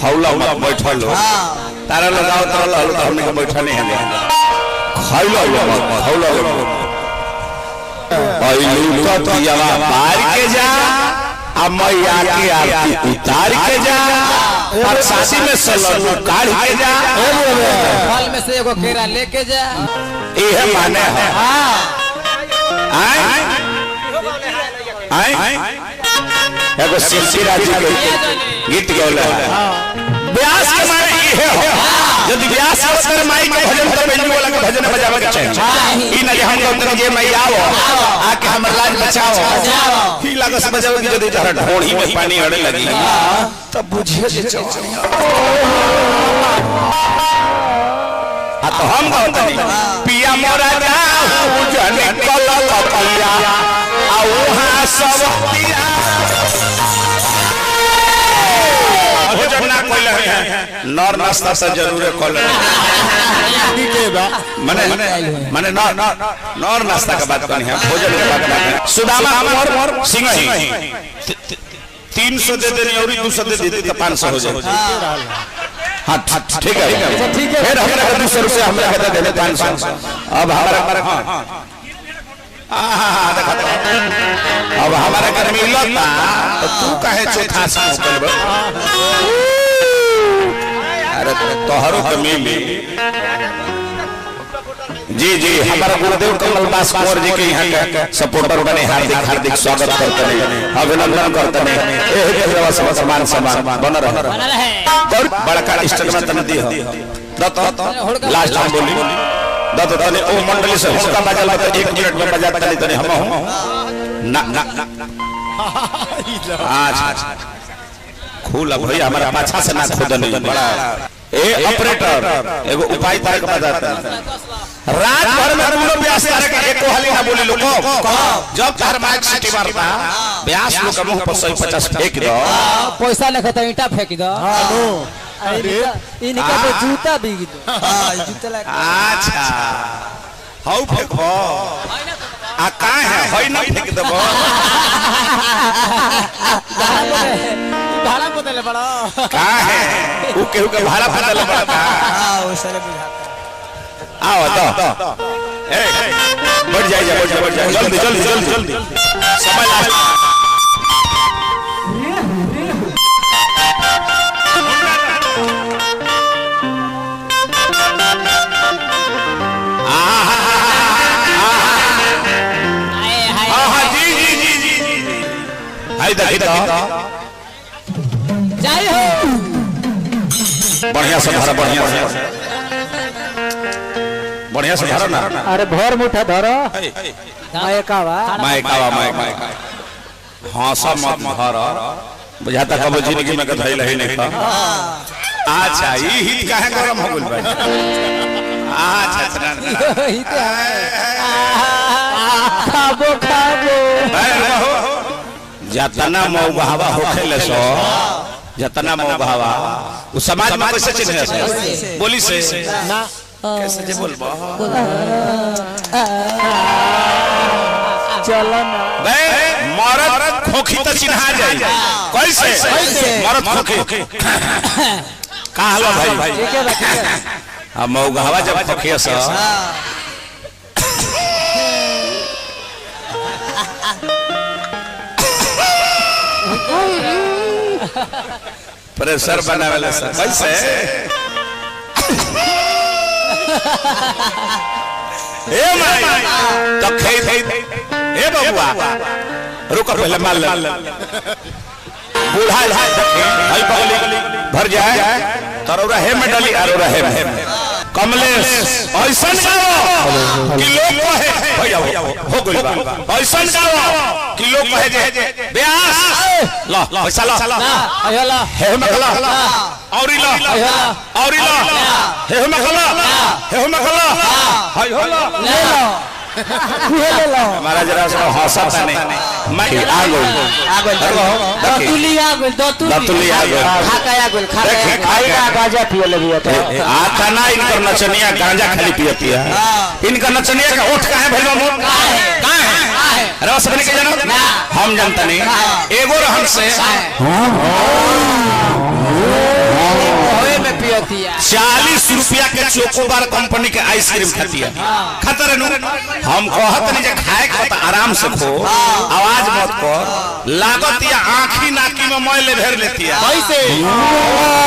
हौला में बैठल हो तारा लगाओ तारा लो हमने के बैठा नहीं है खैलो हौला आइलू तो दियावा बाहर के जा अब मैया के आरती उतार के जा और सासी में सलू काढ़ के जा फल में से एगो केरा लेके जा ये माने है आए एगो सिलसिला जी के गीत गौले व्यास के माने ये हो यदि व्यास अवसर माई के भजन तो बेंजू वाला के भजन बजावे के चाहिए ई न जे हम कहते जे मैया आओ आके हमर लाज बचाओ ही लागस बजावे के यदि जरा ढोड़ी में पानी अड़े लगी तब बुझिए जे चौचड़िया आ तो हम कहते पिया मोरा जाऊ जने कलल पिया आ वहां सब पिया भोजन ना कोइले है नर नाश्ता से जरूर कोले माने माने नर नाश्ता का बात करनी है भोजन की बात करनी है सुदामा कुंवर सिंह 300 दे देनी और 200 दे देती तो 500 हो जाए हाँ ठीक है फिर हमारा 200 रुपया हमें कहते देने 500 अब हमारा अब हमारा घर में मिलता तो तू कहे चौथा सांस कर अरे तोहरो तो मिली जी जी हमारा गुरुदेव कमल दास कुंवर जी के यहाँ के सपोर्टर बने हार्दिक हार्दिक स्वागत करते हैं अभिनंदन करते हैं समान समान बन रहे बड़ा का स्टेटमेंट तने दी हो लास्ट टाइम बोली दादा तने ओ मंडली से हुनका बजाल तो 1 मिनट में बजा तने हम ना ना अच्छा खुला भैया हमारा पाछा से ना खोद नहीं बड़ा ए ऑपरेटर एगो उपाय तारे के बताता रात भर में पूरा व्यास तारे के एको हाली ना बोली लोग जब तार माइक सिटी मारता व्यास लोग के मुंह पर 150 फेंक दो पैसा लेखता ईंटा फेंक दो अरे इनका तो जूता बिक दो हां जूता लगा अच्छा हाउ फेंकबो आ का है होई ना फेंक देबो भाड़ा बदले बड़ा का है ऊ केहू के भाड़ा बदले बड़ा हां वो सारे बुझाता आओ तो ए बढ़ जाए जल्दी जल्दी जल्दी जल्दी समय लास्ट जाई हो बढ़िया से भरा बढ़िया से भरा ना अरे भर मुठा धरो मायकावा हां सब मत भरा बुझाता कब जिंदगी में कधैल ही नहीं था अच्छा ई हित काहे गरम हो गेल भाई अच्छा खाबो जतना मौगहवा होखेले सो जतना मौगहवा उ समाज में कैसे चिन्हे से बोली से ना कैसे जे बोलबो चलो ना बे मरद खोखी त चिन्हा जाई कैसे मरद खोखी का हलो भाई ठीक है अब मौगहवा जब खोखिया से प्रेशर बनावेला कैसे ए माई तो खे ए बबुआ रुको पहले मार ले बूढ़ा भाई पगली भर जाए तरोरा है में डली अरोरा है कमलेश ऐसन गाओ कि लोग कहे भैया हो गइल बा ऐसन गाओ कि लोग कहे जे व्यास ला पैसा ला अयला हे मखला औरी ला औरी ला हे मखला हाय होला ले लो ले लो हमारा जरा सा हंसता नहीं मैं आ गई दतुली आ गई खाका आ गई खाका गांजा पिए लगी है आता ना इनकर नचनिया गांजा खाली पियती है इनका नचनिया का ओठ काहे भइल बा काहे रस बने के जानो हम जानता नहीं एगो रहन से 40 रुपया के चोकोबार कंपनी के आइसक्रीम खातिया खाता रहनु हम कहत नहीं जे खाए के तो आराम से खो आवाज मत कर लागत या आंखी नाकी में मैल भेर लेती है कैसे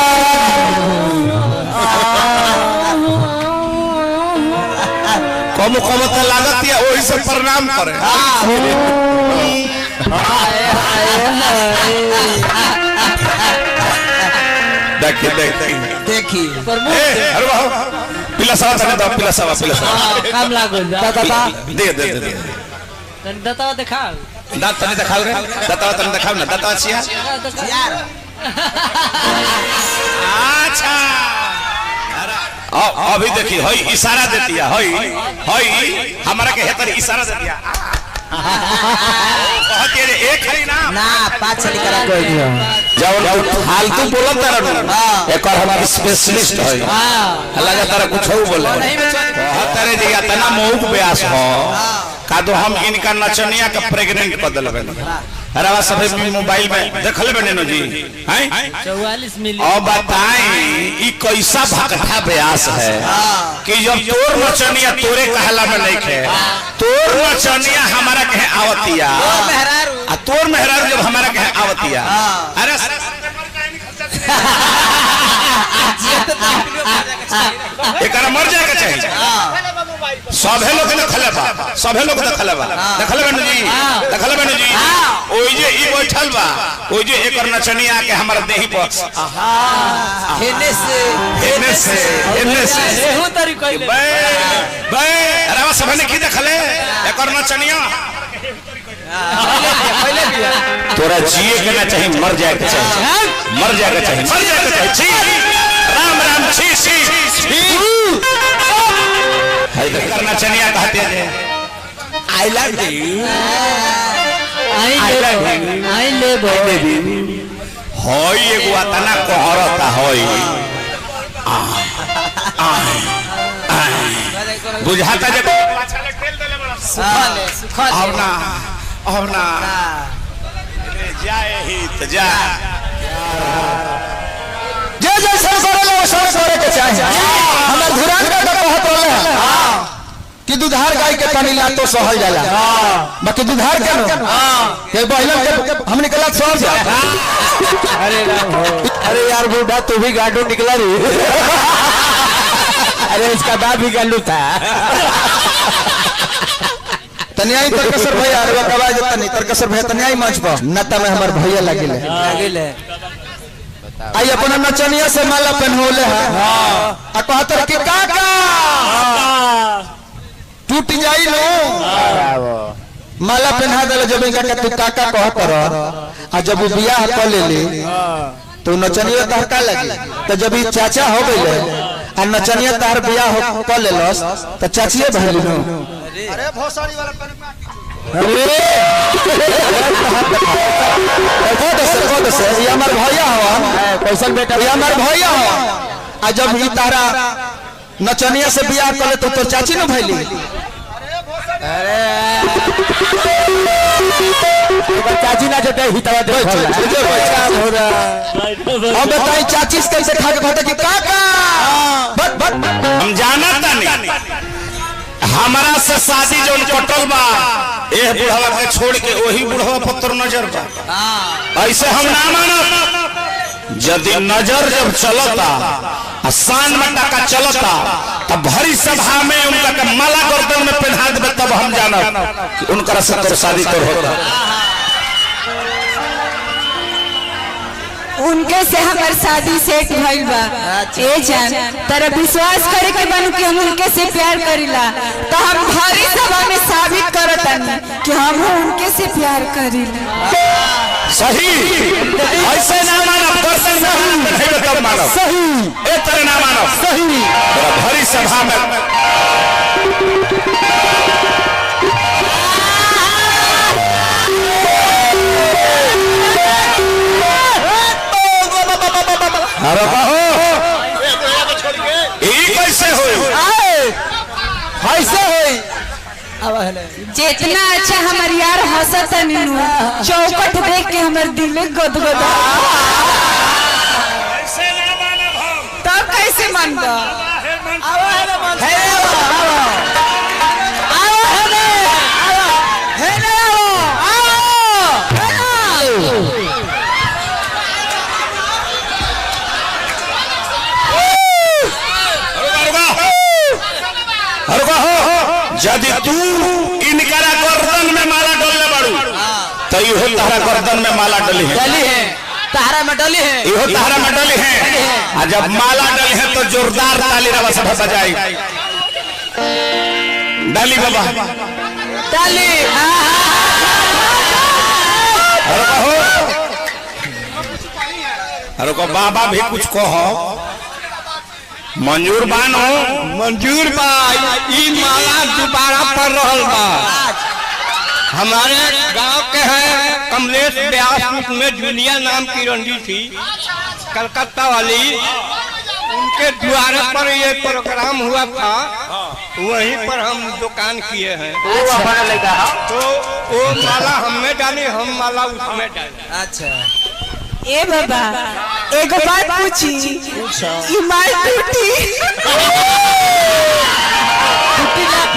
कम कम तो लागत या वही से प्रणाम करे देखिए देखी अरे वाह पिला सावा काम लागो दे दता देखा दांत तने दिखाओ रे दांत तने दिखाओ ना दांत छिया यार अच्छा अभी देखिए हई इशारा देती है हई हमारा के हेतर इशारा देती है कहती है एक हरी ना पाँच छली करा कर दिया जब फालतू बोलत रहनु एक और हमारा स्पेशलिस्ट है लगा तारा कुछ हो बोले कहत रे जी इतना मौक ब्यास हो का दो हम इनका नचनिया का प्रेग्नेंट कर देलबे अरे सब मोबाइल में देखले बने जी हैं 44 मिली और बताएं ई कैसा भक्ता ब्यास है कि जब तोर नचनिया तोरे कहला में नहीं खे तोर नचनिया हमारा कहे आवतिया आ तोर मेहरारू जब हमारा कहे आवतिया अरे एकरा मर जाए के चाहिए सभे लोग देखले बा देखले बने जी ओई जे ई बैठल बा ओई जे एकर नचनिया के हमर देही पर हेने से एहू तरी कइले बे अरे सभे ने की देखले एकर नचनिया तोरा जिए के ना चाहिए मर जाए के चाहिए छी राम छी हाय करना चनिया कहते हैं आई लव यू आई ले होई एगो अतना कहरता होई बुझाता जे अब ना जाए ही तो जा जैसे करे के चाहे हमर धुरान का कहत रहले कि दुधार गाय के तनी ला तो सहल जाला बाकी दुधार के बहलन के हम निकला सह जा अरे यार बूढ़ा तू भी गाडू निकला रे अरे इसका बाप भी गाडू था तनियाई तरकसर भैया अरे कबा जता नहीं तरकसर भैया तनियाई मंच पर नता में हमर भैया लागिले आई अपना नचनिया से माला पहनोले है आ कहतर कि काका टूट जाई लो माला पहना देले जब इनका के तू काका कहतर आ जब बियाह क लेली तो नचनिया तहका लगी तो जब ई चाचा हो गइले आ नचनिया तार बियाह क लेलस तो चाचिए भइली नो अरे भोसड़ी वाला ये हमार भैया हवा कैसन बेटा ये हमार भैया हवा आ जब ही तारा नचनिया से बियाह करे तो चाची न भइली चाची ना जते हितवा दे अब बताई चाची से कैसे खा के कहता कि काका हम जानता नहीं हमारा से शादी जो कटल बा ए बुढ़वा के छोड़ के वही बुढ़वा पत्थर नजर बा ऐसे हम ना मानब यदि नजर जब चलता आसान में टका चलता तब भरी सभा में उनका के माला गर्दन में पहना देबे तब हम जानब कि उनका से तोर शादी तोर होता उनके से हमार शादी सेट भइल बा ए जान तेरा विश्वास करे के बनू कि हम उनके से प्यार करिला तो हम भरी सभा में साबित करतनी कि हम उनके से प्यार करिला सही ऐसे ना मानब दर्शन में नहीं तब मानब सही ए तरह ना मानब सही भरी सभा में अरे कहो ई कैसे होई कैसे होई जितना अच्छा हमार यार हंसत नीनू चौकट देख के हमार दिल में गदगदा तब कैसे और कहो यदि तू इनकरा गर्दन में माला डलले बाड़ू तो इहो तारा गर्दन में माला डली है तारा में डली है इहो तारा में डली है और जब माला डली है तो जोरदार ताली रवा सब बजाई डाली बाबा डाली अरे को बाबा भी कुछ कहो मंजूर बानो मंजूर बा ई माला दोबारा पड़ रहल बा हमारे गांव के हैं कमलेश व्यास में जूलिया नाम की रंडी थी कलकत्ता वाली उनके द्वारे पर ये प्रोग्राम हुआ था वहीं पर हम दुकान किए हैं तो वो माला हमें डाली हम माला उसमें डाली अच्छा ए बाबा एगो बात पूछी ई माल टूटी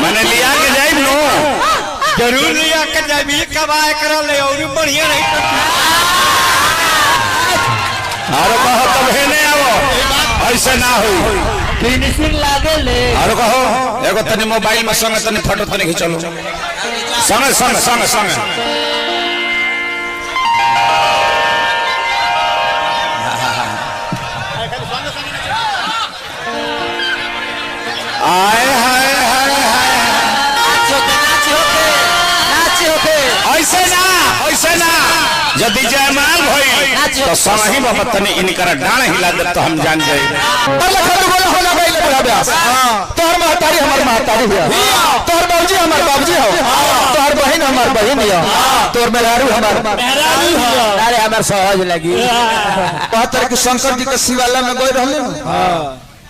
मैंने लिया के जाई नो जरूर लिया के जाबी कबाए कर ले और बढ़िया नहीं और कहो तब है नहीं आवो ऐसे ना हो फिनिशिंग लागे ले और कहो एगो तनी मोबाइल में संग तनी फोटो तनी खिंचलो संग संग संग संग आए हाय हाय हाय ऐसे ना यदि जयमाल भई तो समही बाबा तनी इनकरा डांड हिला दे तो हम जान जाए तोहर महतारी हमार महतारी है तोहर बाबूजी हमार बाबूजी हो तोहर बहन हमार बहन है तोहर मेहरारू हमार अरे हमार सहज लगी कहतर कि शंकर जी के शिवाला में गए रहले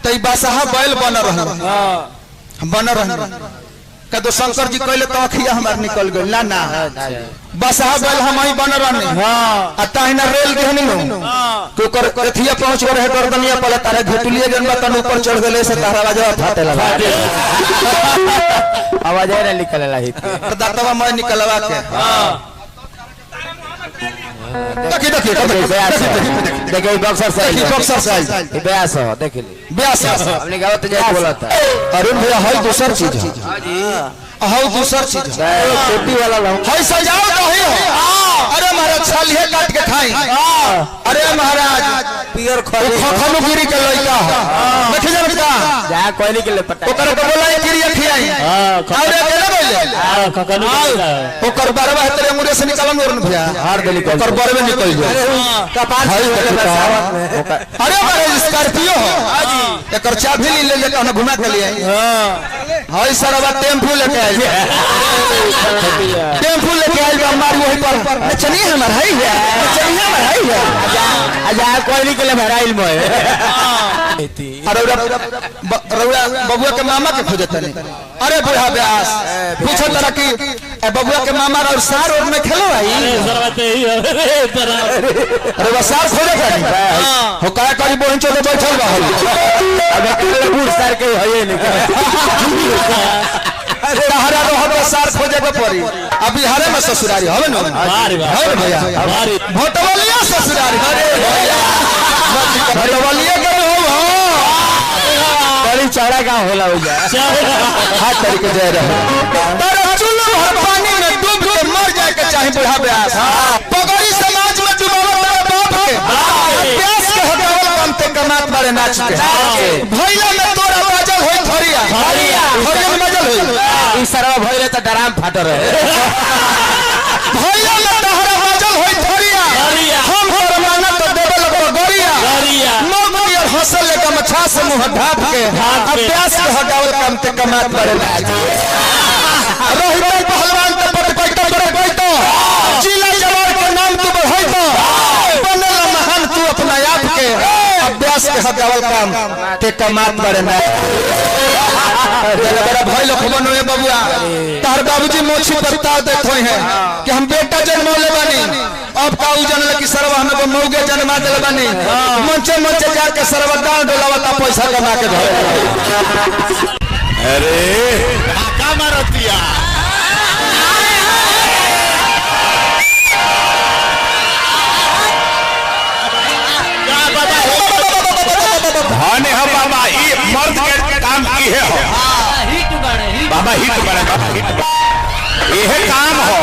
तो ई बादशाह बैल बन रहे कदो शंकर जी कहले तो अखिया हमार निकल गई ना ना बादशाह बैल हम ही बन रहने आ ताहिना रेल देहनी नो कि ओकर कथिया पहुंच गए है गर्दनिया पले तारे घुटलिए जन बतन ऊपर चढ़ गेले से तारा बाजा फाटे लगा आवाज ना निकल रही दातवा मैं निकलवा के देखिए देखिए बॉक्सर साइज बॉक्सर साइज ब्यास हो देख ली ब्यास अपने गाँव तो जाके बोला था अरुण भैया है दूसर चीज है हाउ दूसर चीज टोपी वाला लाऊं है सजाओ कहीं हो अरे महाराज छालिए काट के खाई अरे महाराज पियर खखनु गिरी के लइका हो बैठ जा बेटा जा कोयली के लिए पटा ओकर को बोला गिरी खियाई और अकेले बोले खखनु ओकर बरवा तेरे मुंह से निकलन और भैया हार देली ओकर बरवे निकल जाए कपाल अरे महाराज स्कॉर्पियो हो एकर चाबी ले ले के घुमा के लिए हां सरवा टेम्पू लेके आई टेम्पू लेके आई हमारी वही पर चलिए हमार है चलिए हमार है आजा कोयली के लिए भराइल मोय अरे रउआ बबुआ के मामा के खोजत नहीं अरे बुढ़ा व्यास पूछो तरह की बबुआ के मामा और सार और में खेलो भाई अरे वो सार खोजे नहीं हो का करी बोहिन चोले बैठल बा अब बूढ़ सार के है नहीं तहरा रहत सार खोजे के पड़ी अब बिहार में ससुरारी हवे न है भैया भोटवलिया ससुरारी अरे भोटवलिया के हो बड़ी चौड़ा गांव होला हो जा हाथ तरीके जाए रहे तेरे चुल्लू हर पानी में डूब के मर जाए के चाहे बुढ़ा व्यास पगड़ी समाज में डुबावा तेरे बाप के व्यास के हटावल काम ते कमात बारे नाच के भैया में तोरा बाजल होई थरिया में बाजल होई ई सरवा भइले त डराम फाटर है भैया में तहरा बाजल होई थरिया हम परमाना तो देबे लगो गरिया मोगी और हंसल ले गमछा से मुंह ढाप के अभ्यास के हटावल काम ते कमात बारे नाच रोहित पहलवान तो पटपैतो जिला जवान के नाम तू बढ़ाइतो बनला महान तू अपना आप के अभ्यास के हटावल काम ते कमात बारे नाच बड़ा भाई लोग बनोए बबुआ तार बाबूजी मोछी प्रस्ताव देते हैं कि हम बेटा जन्मले बानी अब का उ जनले कि सरवा हमें को मौगे जन्मा देले बानी मंचे मंचे जाके सरवा गांव डोलावता पैसा कमा के धरे अरे का मारतिया धन्य हो बाबा ये मर्द के काम की है हो बाबा हिट बड़े बाबा हिट यह काम हो